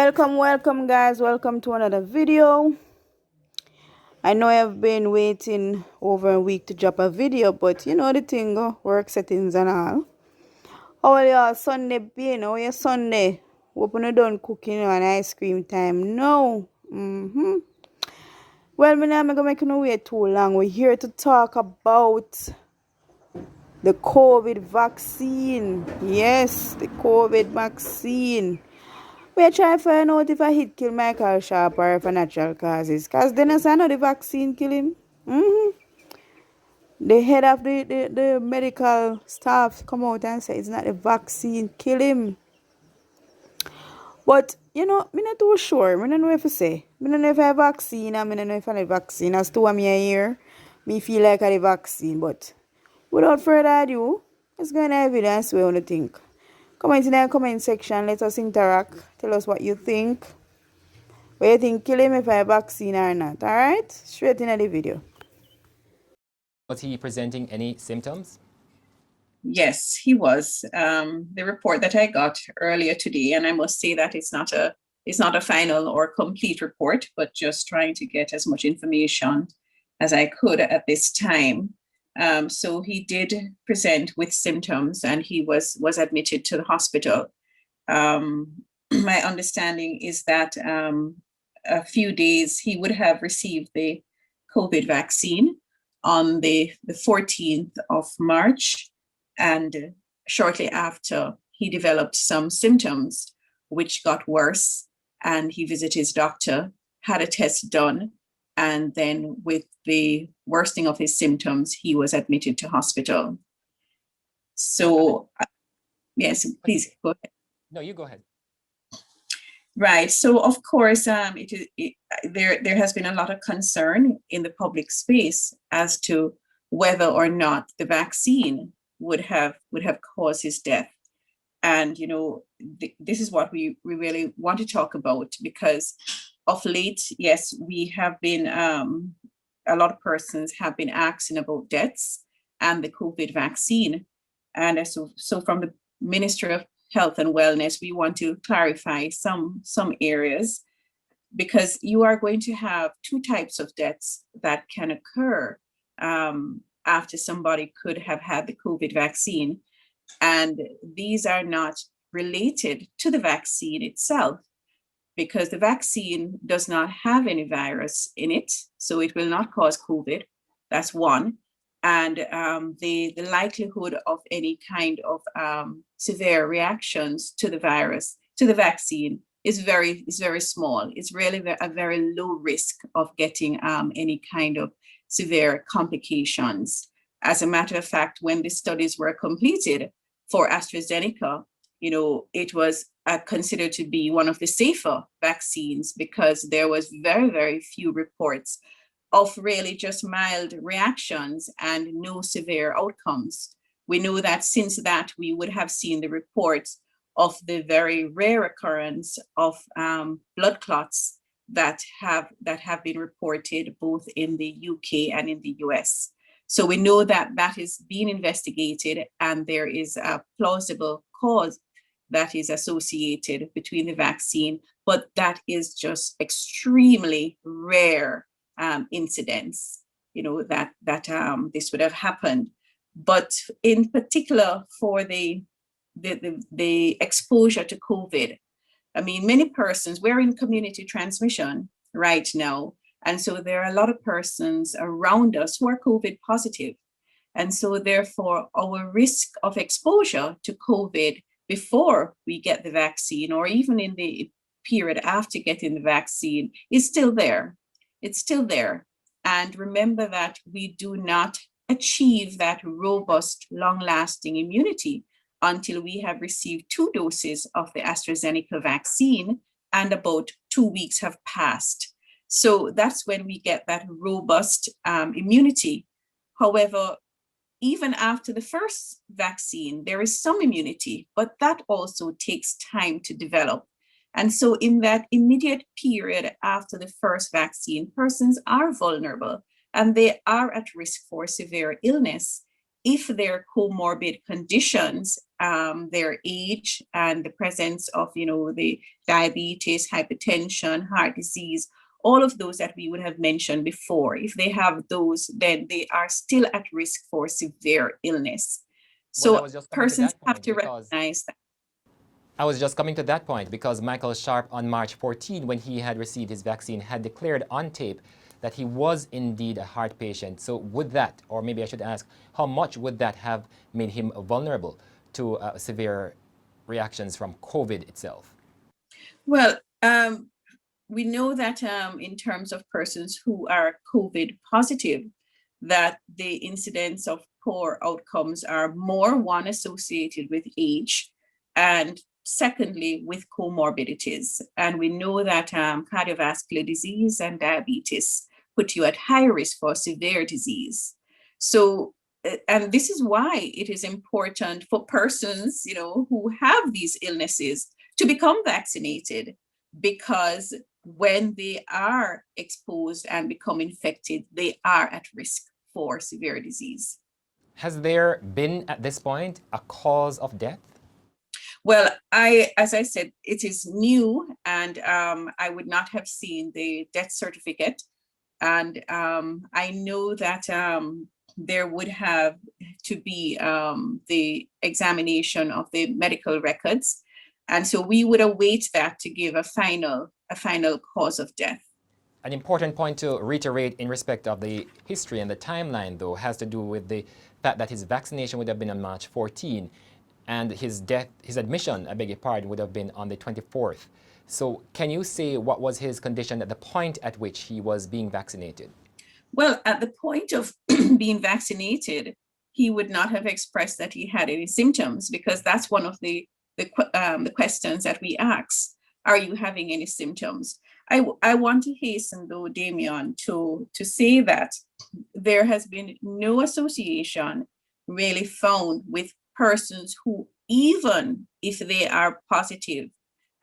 Welcome guys, welcome to another video. I know I've been waiting over a week to drop a video, but you know the thing, work settings and all. How are y'all Sunday being? How are your Sunday? Hope you done cooking and ice cream time. No. Well, me not gonna make no wait too long. We're here to talk about the COVID vaccine. Yes, the COVID vaccine. We are trying to find out if a hit kill Michael Sharp or if a natural causes. Because then I know the vaccine kill him. The head of the medical staff come out and say it's not the vaccine kill him. But, you know, me not too sure. Me don't know if I say. Me don't know if I have vaccine and me don't know if I have vaccine. As to what me here, me feel like I have vaccine. But without further ado, let's go into evidence we want to think. Comment in the comment section. Let us interact. Tell us what you think. What you think kill him if I have vaccine or not. Alright? Straight into the video. Was he presenting any symptoms? Yes, he was. The report that I got earlier today, and I must say that it's not a final or complete report, but just trying to get as much information as I could at this time. So he did present with symptoms, and he was admitted to the hospital. My understanding is that a few days he would have received the COVID vaccine on the 14th of March. And shortly after, he developed some symptoms, which got worse. And he visited his doctor, had a test done. And then with the worsening of his symptoms, he was admitted to hospital. So, yes, please go ahead. No, you go ahead. Right. So, of course, there has been a lot of concern in the public space as to whether or not the vaccine would have caused his death. And, you know, this is what we really want to talk about, because of late, yes, we have been, a lot of persons have been asking about deaths and the COVID vaccine. And so from the Ministry of Health and Wellness, we want to clarify some areas, because you are going to have two types of deaths that can occur after somebody could have had the COVID vaccine. And these are not related to the vaccine itself, because the vaccine does not have any virus in it, so it will not cause COVID. That's one. And the likelihood of any kind of severe reactions to the virus, to the vaccine, is very small. It's really a very low risk of getting any kind of severe complications. As a matter of fact, when the studies were completed for AstraZeneca, you know, it was considered to be one of the safer vaccines, because there was very few reports of really just mild reactions and no severe outcomes. We know that since that we would have seen the reports of the very rare occurrence of blood clots that have been reported both in the UK and in the US. So we know that is being investigated, and there is a plausible cause that is associated between the vaccine, but that is just extremely rare incidents, you know, that this would have happened. But in particular for the exposure to COVID, I mean, many persons, we're in community transmission right now. And so there are a lot of persons around us who are COVID positive. And so therefore, our risk of exposure to COVID before we get the vaccine, or even in the period after getting the vaccine, is still there. It's still there. And remember that we do not achieve that robust, long-lasting immunity until we have received 2 doses of the AstraZeneca vaccine and about 2 weeks have passed. So that's when we get that robust immunity. However, even after the first vaccine, there is some immunity, but that also takes time to develop. And so in that immediate period after the first vaccine, persons are vulnerable and they are at risk for severe illness if their comorbid conditions their age and the presence of, the diabetes, hypertension, heart disease, all of those that we would have mentioned before. If they have those, then they are still at risk for severe illness. Well, I So was just coming to persons that have point to because recognize that. I was just coming to that point because Michael Sharp on March 14, when he had received his vaccine, had declared on tape that he was indeed a heart patient. So would that, or maybe I should ask, how much would that have made him vulnerable to severe reactions from COVID itself? Well, we know that in terms of persons who are COVID positive, that the incidence of poor outcomes are more, one, associated with age, and secondly, with comorbidities. And we know that cardiovascular disease and diabetes put you at high risk for severe disease. So, and this is why it is important for persons, who have these illnesses to become vaccinated, because when they are exposed and become infected, they are at risk for severe disease. Has there been at this point a cause of death? Well, as I said, it is new, and I would not have seen the death certificate. And I know that there would have to be the examination of the medical records. And so we would await that to give a final cause of death. An important point to reiterate in respect of the history and the timeline, though, has to do with the fact that his vaccination would have been on March 14, and his admission, I beg your pardon, would have been on the 24th. So can you say what was his condition at the point at which he was being vaccinated? Well, at the point of being vaccinated, he would not have expressed that he had any symptoms, because that's one of the questions that we ask. Are you having any symptoms? I want to hasten, though, Damian, to say that there has been no association really found with persons who, even if they are positive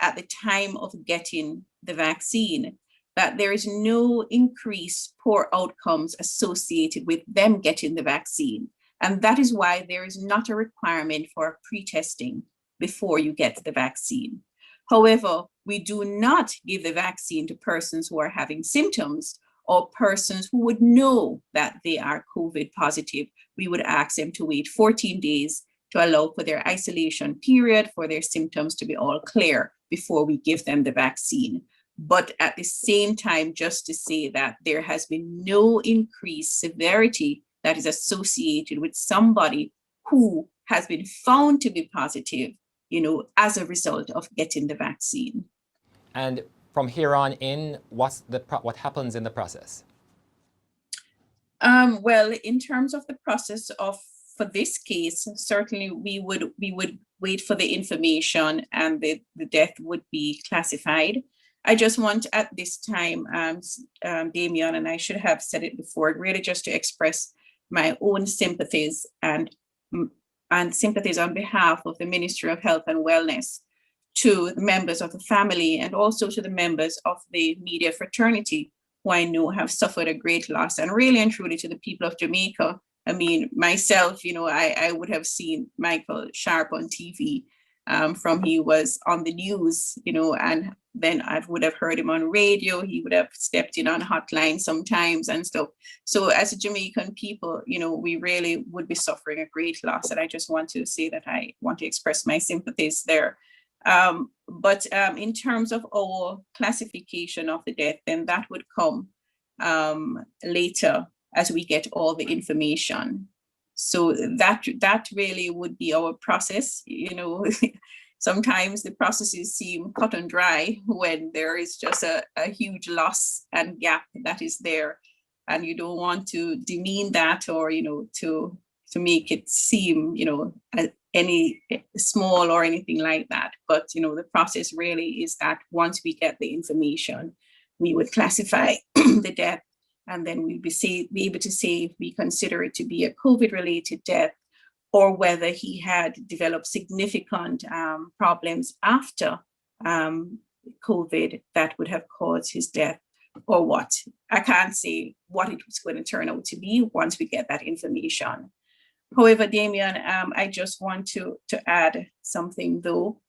at the time of getting the vaccine, that there is no increased poor outcomes associated with them getting the vaccine. And that is why there is not a requirement for pre-testing before you get the vaccine. However, we do not give the vaccine to persons who are having symptoms or persons who would know that they are COVID positive. We would ask them to wait 14 days to allow for their isolation period, for their symptoms to be all clear before we give them the vaccine. But at the same time, just to say that there has been no increased severity that is associated with somebody who has been found to be positive, as a result of getting the vaccine. And from here on in, what happens in the process? Well, in terms of the process for this case, certainly we would wait for the information, and the death would be classified. I just want at this time, Damian, and I should have said it before, really just to express my own sympathies and sympathies on behalf of the Ministry of Health and Wellness to the members of the family, and also to the members of the media fraternity, who I know have suffered a great loss, and really and truly to the people of Jamaica. I mean, myself, I would have seen Michael Sharp on TV from he was on the news, and then I would have heard him on radio. He would have stepped in on hotline sometimes and stuff. So as a Jamaican people, we really would be suffering a great loss. And I just want to say that I want to express my sympathies there. But in terms of our classification of the death, then that would come later as we get all the information. So that really would be our process. Sometimes the processes seem cut and dry when there is just a huge loss and gap that is there, and you don't want to demean that, or to make it seem any small or anything like that. But the process really is that once we get the information, we would classify the death, and then we'd be able to say if we consider it to be a COVID-related death, or whether he had developed significant problems after COVID that would have caused his death, or what. I can't say what it was going to turn out to be once we get that information. However, Damien, I just want to add something though.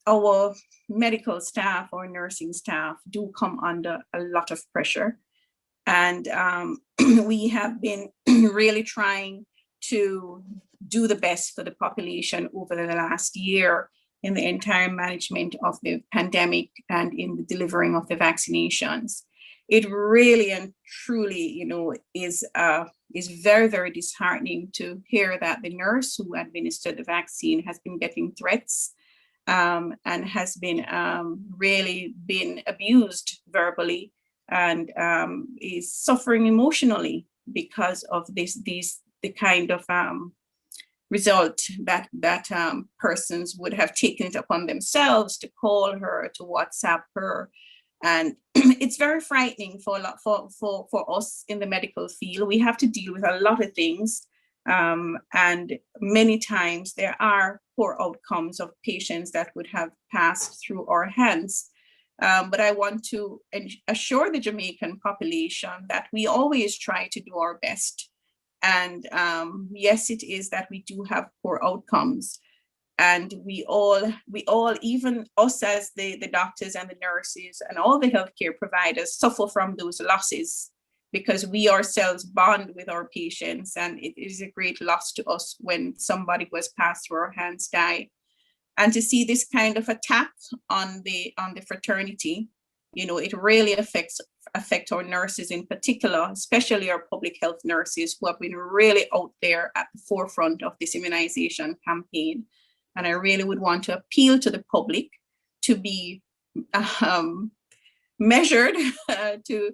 Our medical staff or nursing staff do come under a lot of pressure. And we have been really trying to do the best for the population over the last year in the entire management of the pandemic and in the delivering of the vaccinations. It really and truly, is very, very disheartening to hear that the nurse who administered the vaccine has been getting threats and has been really been abused verbally and is suffering emotionally because of the kind of result that persons would have taken it upon themselves to call her, to WhatsApp her. And it's very frightening for us in the medical field. We have to deal with a lot of things. And many times there are poor outcomes of patients that would have passed through our hands. But I want to assure the Jamaican population that we always try to do our best. And yes, it is that we do have poor outcomes. And we all, even us as the doctors and the nurses and all the healthcare providers suffer from those losses because we ourselves bond with our patients. And it is a great loss to us when somebody who has passed through our hands die. And to see this kind of attack on the fraternity, it really affect our nurses in particular, especially our public health nurses who have been really out there at the forefront of this immunization campaign. And I really would want to appeal to the public to be measured, to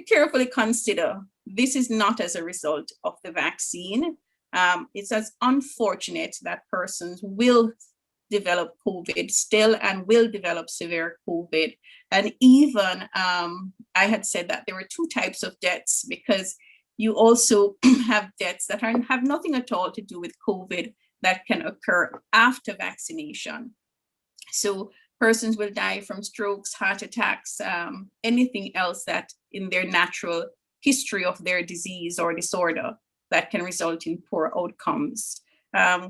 carefully consider this is not as a result of the vaccine. It's as unfortunate that persons will develop COVID still and will develop severe COVID. And even I had said that there were two types of deaths because you also have deaths that have nothing at all to do with COVID that can occur after vaccination. So persons will die from strokes, heart attacks, anything else that in their natural history of their disease or disorder that can result in poor outcomes.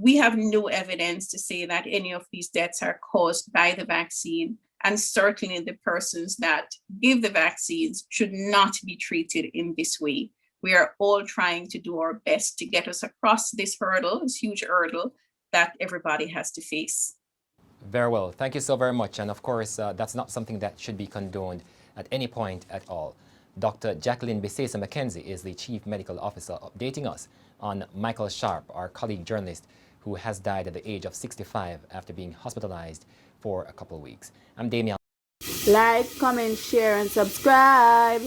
We have no evidence to say that any of these deaths are caused by the vaccine, and certainly the persons that give the vaccines should not be treated in this way. We are all trying to do our best to get us across this hurdle, this huge hurdle that everybody has to face. Very well. Thank you so very much. And of course, that's not something that should be condoned at any point at all. Dr. Jacqueline Bisesa McKenzie is the Chief Medical Officer, updating us on Michael Sharp, our colleague journalist, who has died at the age of 65 after being hospitalized for a couple of weeks. I'm Damien. Like, comment, share, and subscribe.